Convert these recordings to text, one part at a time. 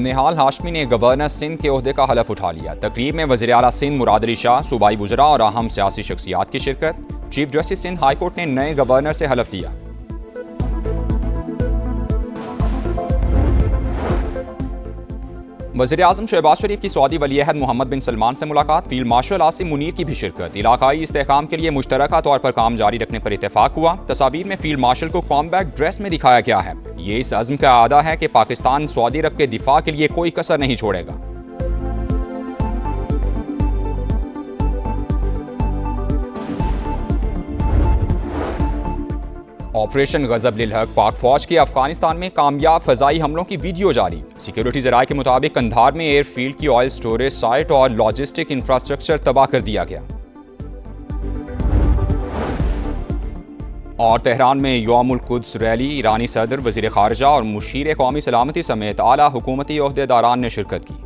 निहाल हाशमी ने गवर्नर सिंध के ओहदे का हलफ उठा लिया। तकरीब में वज़ीर आला सिंध मुराद अली शाह, सूबाई वुज़रा और अहम सियासी शख्सियात की शिरकत। Chief justice Sindh high court ने नए गवर्नर से हलफ लिया। वज़ीर आज़म शहबाज शरीफ की सऊदी वली अहद मोहम्मद बिन सलमान से मुलाकात। फील्ड मार्शल आसिम मुनीर की भी शिरकत। इलाकाई इस्तेहकाम के लिए मुश्तरका तौर पर काम जारी रखने पर इत्तेफाक हुआ। तस्वीर में फील्ड मार्शल को कॉम्बैट ड्रेस में दिखाया गया है। ये इस अज़्म का आदा है कि पाकिस्तान सऊदी अरब के दिफा के लिए कोई कसर नहीं छोड़ेगा। ऑपरेशन गजब लिल हक, पाक फौज के अफगानिस्तान में कामयाब फजाई हमलों की वीडियो जारी। सिक्योरिटी ज़राए के मुताबिक कंधार में एयरफील्ड की ऑयल स्टोरेज साइट और लॉजिस्टिक इंफ्रास्ट्रक्चर तबाह कर दिया गया। और तेहरान में यौमुल कुद्स रैली, ईरानी सदर, वज़ीर ख़ारजा और मुशीर कौमी सलामती समेत आला हुकूमती ओहदेदारान ने शिरकत की।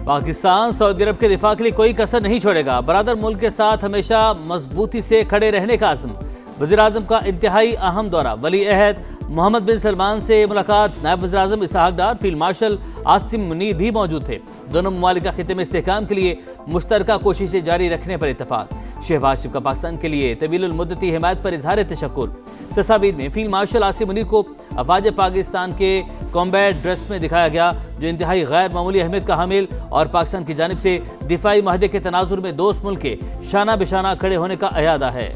पाकिस्तान सऊदी अरब के दिफा के लिए कोई कसर नहीं छोड़ेगा। बरादर मुल्क के साथ हमेशा मजबूती से खड़े रहने का आज़म। वज़ीर आज़म का इंतहाई अहम दौरा। वली अहद मोहम्मद बिन सलमान से मुलाकात। नायब वज़ीर आज़म इसहाक डार, फील्ड मार्शल आसिम मुनीर भी मौजूद थे। दोनों ममालिक का खित्ते में इस्तेहकाम के लिए मुश्तरका कोशिशें जारी रखने पर इत्तफाक। शहबाज शरीफ का पाकिस्तान के लिए तवील मुद्दती हिमायत पर इजहार तशक्कुर। तस्वीर में फील्ड मार्शल आसिम मुनीर को अफवाज पाकिस्तान के कॉम्बैट ड्रेस में दिखाया गया, जो इंतहाई गैर मामूली अहमियत का हामिल और पाकिस्तान की जानिब से दिफाई माहदे के तनाजुर में दोस्त मुल्क के शाना बिशाना खड़े होने का अयादा है।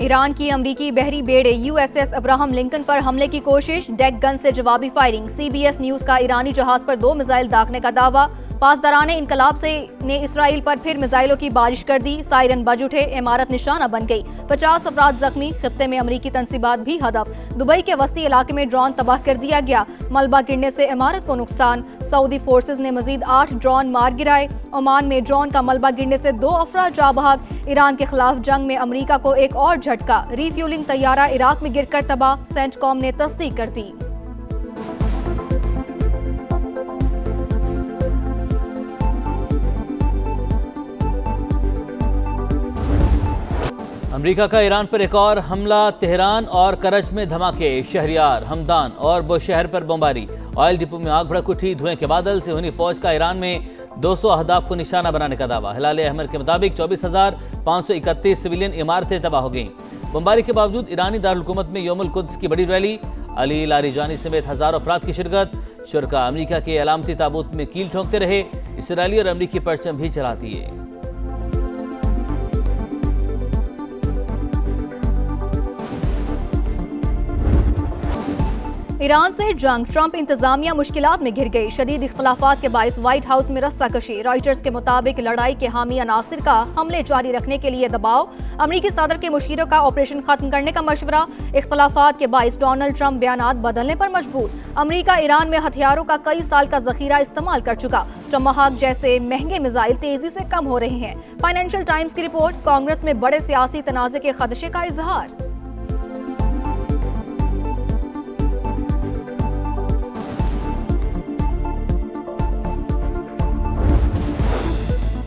ईरान की अमरीकी बहरी बेड़े USS अब्राहम लिंकन पर हमले की कोशिश। डेक गन से जवाबी फायरिंग। CBS न्यूज का ईरानी जहाज पर 2 मिसाइल दागने का दावा। पासदाराने इनकलाब ने इसराइल पर फिर मिसाइलों की बारिश कर दी। सायरन बज उठे, इमारत निशाना बन गई। 50 अफराद जख्मी। खित्ते में अमरीकी तनसीबात भी हदफ। दुबई के वस्ती इलाके में ड्रोन तबाह कर दिया गया। मलबा गिरने से इमारत को नुकसान। सऊदी फोर्सेज ने मजीद 8 ड्रोन मार गिराए। ओमान में ड्रोन का मलबा गिरने से 2 अफराद जा बहक। ईरान के खिलाफ जंग में अमरीका को एक और झटका। रीफ्यूलिंग तैयारा इराक में गिरकर तबाह। सेंटकॉम ने तस्दीक कर दी। अमेरिका का ईरान पर एक और हमला। तेहरान और करज में धमाके। शहरियार, हमदान और बुशहर पर बमबारी। ऑयल डिपो में आग भड़क उठी। धुएं के बादल से हुनी फौज का ईरान में 200 अहदाफ को निशाना बनाने का दावा। हिलाल अहमर के मुताबिक 24,531 सिविलियन इमारतें तबाह हो गईं। बमबारी के बावजूद ईरानी दारुल-हुकूमत में यौमुल कुद्स की बड़ी रैली। अली लारीजानी समेत हजारों अफराद की शिरकत। शुरका अमरीका के अलामती ताबूत में कील ठोंकते रहे। इसराइली और अमरीकी परचम भी चलाती है। ईरान से जंग। ट्रंप इंतजामिया मुश्किलात में घिर गई। शदीद इख्तलाफात के बाइस व्हाइट हाउस में रस्साकशी। रॉयटर्स के मुताबिक लड़ाई के हामी अनासिर का हमले जारी रखने के लिए दबाव। अमरीकी सदर के मुशीरों का ऑपरेशन खत्म करने का मशवरा। इख्तलाफात के बाइस डोनाल्ड ट्रंप बयानात बदलने पर मजबूर। अमरीका ईरान में हथियारों का कई साल का जखीरा इस्तेमाल कर चुका। टमाहाक जैसे महंगे मिसाइल तेजी से कम हो रहे हैं। फाइनेंशियल टाइम्स की रिपोर्ट। कांग्रेस में बड़े सियासी तनाज़े के खदशे का इजहार।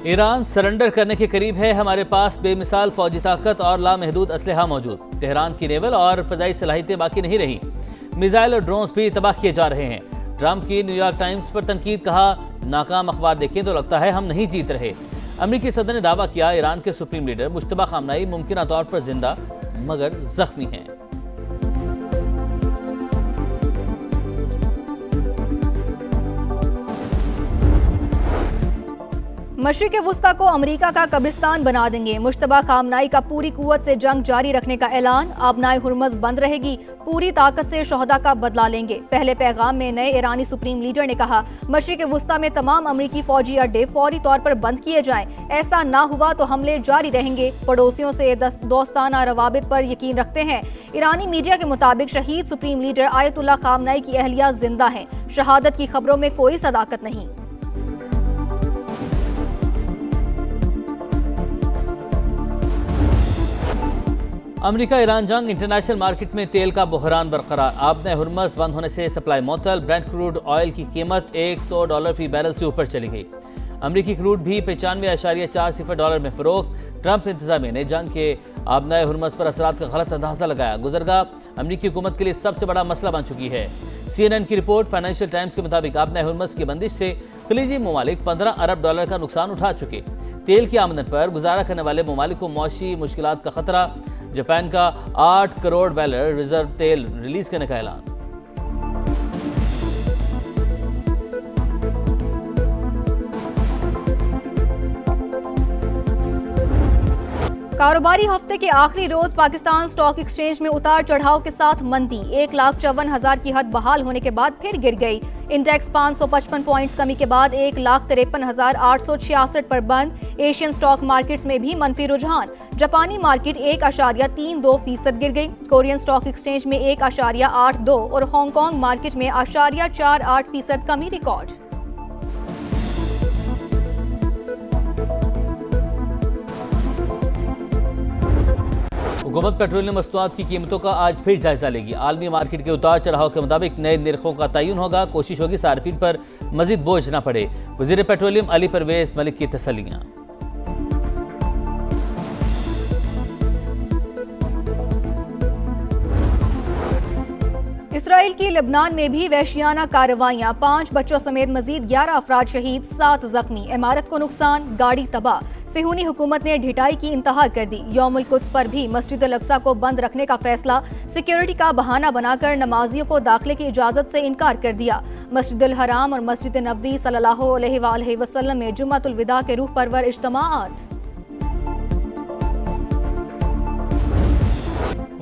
ईरान सरेंडर करने के करीब है। हमारे पास बेमिसाल फौजी ताकत और लामहदूद असलहा मौजूद। तेहरान की नेवल और फजाई सलाहियतें बाकी नहीं रही। मिसाइल और ड्रोन्स भी तबाह किए जा रहे हैं। ट्रंप की न्यूयॉर्क टाइम्स पर तनकीद। कहा, नाकाम अखबार देखें तो लगता है हम नहीं जीत रहे। अमरीकी सदर ने दावा किया, ईरान के सुप्रीम लीडर मुश्तबा खामनाई मुमकिन तौर पर जिंदा मगर जख्मी हैं। मशरिक़ वुस्ता को अमरीका का कब्रिस्तान बना देंगे। मुश्तबा खामनाई का पूरी कुव्वत से जंग जारी रखने का ऐलान। आबनाए हुर्मज़ बंद रहेगी। पूरी ताकत से शोहदा का बदला लेंगे। पहले पैगाम में नए ईरानी सुप्रीम लीडर ने कहा, मशरिक़ वुस्ता में तमाम अमरीकी फौजी अड्डे फौरी तौर पर बंद किए जाएं। ऐसा ना हुआ तो हमले जारी रहेंगे। पड़ोसियों से दोस्ताना रवाबित पर यकीन रखते हैं। ईरानी मीडिया के मुताबिक शहीद सुप्रीम लीडर आयतुल्लाह खामनाई की अहलिया जिंदा है। शहादत की खबरों में कोई सदाकत नहीं। अमेरिका ईरान जंग। इंटरनेशनल मार्केट में तेल का बहरान बरकरार। आबने हुर्मज़ बंद होने से सप्लाई मुअत्तल। ब्रेंट क्रूड ऑयल की कीमत $100 फी बैरल से ऊपर चली गई। अमरीकी क्रूड भी 95.40 डॉलर में फरोख्त। ट्रंप इंतजामिया ने जंग के आबनाए हुर्मस पर असरात का गलत अंदाजा लगाया। गुजरगाह अमरीकी हुकूमत के लिए सबसे बड़ा मसला बन चुकी है। CNN की रिपोर्ट। फाइनेंशियल टाइम्स के मुताबिक आबनाए हुर्मस की बंदिश से खलीजी ममालिक 15 अरब डॉलर का नुकसान उठा चुके। तेल की आमदन पर गुजारा करने वाले ममालिक को मौशी मुश्किलात का खतरा। जापान का 8 करोड़ बैरल रिजर्व तेल रिलीज करने का ऐलान। कारोबारी हफ्ते के आखिरी रोज पाकिस्तान स्टॉक एक्सचेंज में उतार चढ़ाव के साथ मंदी। 1,54,000 की हद बहाल होने के बाद फिर गिर गई। इंडेक्स 555 पॉइंट्स कमी के बाद 1,53,866 पर बंद। एशियन स्टॉक मार्केट्स में भी मनफी रुझान। जापानी मार्केट 1.32% गिर गई। कोरियन स्टॉक एक्सचेंज में 1.82 और हांगकांग मार्केट में 0.48% कमी रिकॉर्ड। हुकूमत पेट्रोलियम मसनूआत की कीमतों का आज फिर जायजा लेगी। आलमी मार्केट के उतार चढ़ाव के मुताबिक नए निर्खों का तयन होगा। कोशिश होगी सार्फिन पर मजीद बोझ न पड़े। वजीर पेट्रोलियम अली परवेज मलिक की तसल्लियां। इसराइल की लेबनान में भी वहशियाना कार्रवाइयां। 5 बच्चों समेत मजीद 11 अफराद शहीद, 7 जख्मी। इमारत को नुकसान, गाड़ी तबाह। सिहूनी हुकूमत ने ढिठाई की इंतहा कर दी। यौमुल कुद्स पर भी मस्जिद अल अक्सा को बंद रखने का फैसला। सिक्योरिटी का बहाना बनाकर नमाजियों को दाखिले की इजाजत से इनकार कर दिया। मस्जिद अल हराम और मस्जिद नबवी सल्लल्लाहु अलैहि वसल्लम में जुम्मतुल विदा के रूह परवर इज्तिमाआत।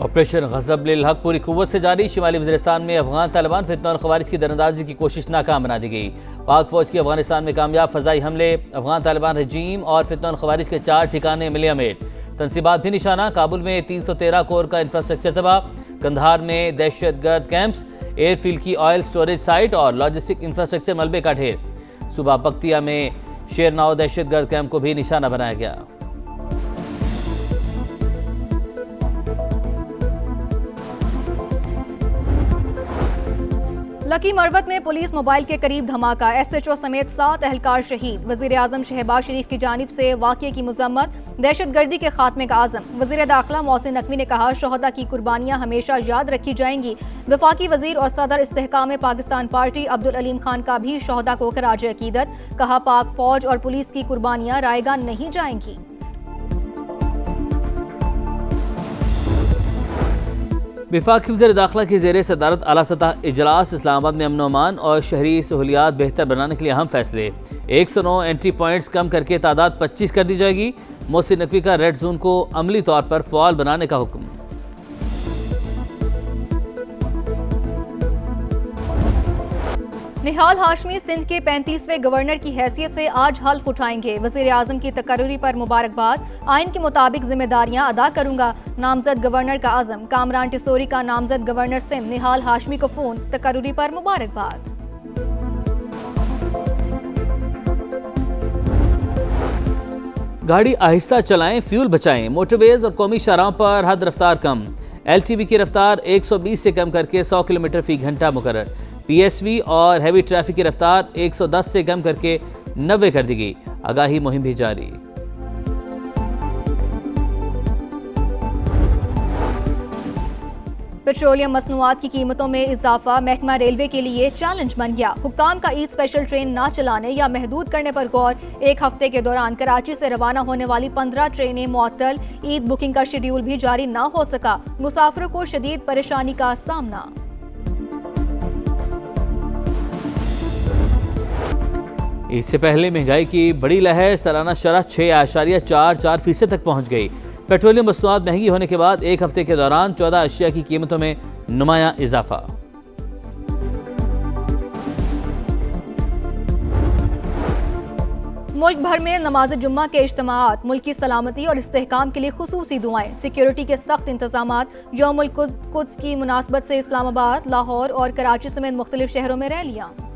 ऑपरेशन गज़ब लिल हक पूरी कुव्वत से जारी। शिमाली वज़ीरिस्तान में अफगान तालिबान फितना और खवारिज की दरअंदाजी की कोशिश नाकाम बना दी गई। पाक फौज की अफगानिस्तान में कामयाब फजाई हमले। अफगान तालिबान रजीम और फितना और खवारिज के 4 ठिकाने मिलियामेट। तनसीबात भी निशाना। काबुल में 313 कोर का इंफ्रास्ट्रक्चर तबाह। कंधार में दहशतगर्द कैंप्स, एयरफील्ड की ऑयल स्टोरेज साइट और लॉजिस्टिक इंफ्रास्ट्रक्चर मलबे का ढेर। सूबा बख्तिया में शेरनाव दहशतगर्द कैंप को भी निशाना बनाया गया। लकी मरवत में पुलिस मोबाइल के करीब धमाका। SHO समेत 7 एहलकार शहीद। वजीर आजम शहबाज शरीफ की जानिब से वाक़ये की मजम्मत। दहशतगर्दी के खात्मे का आज़म। वजीर दाखिला मोहसिन नकवी ने कहा, शोहदा की कुर्बानियां हमेशा याद रखी जाएंगी। वफाकी वजीर और सदर इस्तेहकाम पाकिस्तान पार्टी अब्दुल अलीम खान का भी शोहदा को खराज अकीदत। कहा, पाक फौज और पुलिस की कुर्बानियां रायगा नहीं जाएंगी। वफाकी वज़ीर दाखिला की ज़ेर सदारत आला सतह इजलास। इस्लामाबाद में अमन अमान और शहरी सहूलियात बेहतर बनाने के लिए अहम फैसले। 109 एंट्री पॉइंट्स कम करके तादाद 25 कर दी जाएगी। मोहसिन नकवी का रेड जोन को अमली तौर पर फ़आल बनाने का हुक्म। निहाल हाशमी सिंध के 35वें गवर्नर की हैसियत से आज हल्फ उठाएंगे। वजीर आजम की तकर्री पर मुबारकबाद। आइन के मुताबिक जिम्मेदारियां अदा करूंगा। नामजद गवर्नर का आजम। कामरान टिसोरी का नामजद गवर्नर सिंध निहाल हाशमी को फोन। तकर्री पर मुबारकबाद। गाड़ी आहिस्ता चलाएं, फ्यूल बचाएं। मोटरवेज और कौमी शाहराहों पर हद रफ्तार कम। LTV की रफ्तार 120 से कम करके 100 किलोमीटर फी घंटा मुकर्रर। PSV और हैवी ट्रैफिक की रफ्तार 110 से कम करके 90 कर दी गई। आगाही मुहिम भी जारी। पेट्रोलियम मसनूआत की कीमतों में इजाफा महकमा रेलवे के लिए चैलेंज बन गया। हुक्काम का ईद स्पेशल ट्रेन न चलाने या महदूद करने पर गौर। 1 हफ्ते के दौरान कराची से रवाना होने वाली 15 ट्रेनें मुअत्तल। ईद बुकिंग का शेड्यूल भी जारी न हो सका। मुसाफिरों को शदीद परेशानी का सामना। इससे पहले महंगाई की बड़ी लहर। सालाना शरह 6.44% तक पहुंच गई। पेट्रोलियम मसनूआत महंगी होने के बाद 1 हफ्ते के दौरान 14 अशिया की कीमतों में नुमाया इजाफा। मुल्क भर में नमाज जुम्मा के इज्तिमाआत। मुल्क की सलामती और इस्तेहकाम के लिए खुसूसी दुआएं। सिक्योरिटी के सख्त इंतजामात। यौमुल कुद्स की मुनासबत से इस्लामाबाद, लाहौर और कराची समेत मुख्तलिफ शहरों में रैलियां।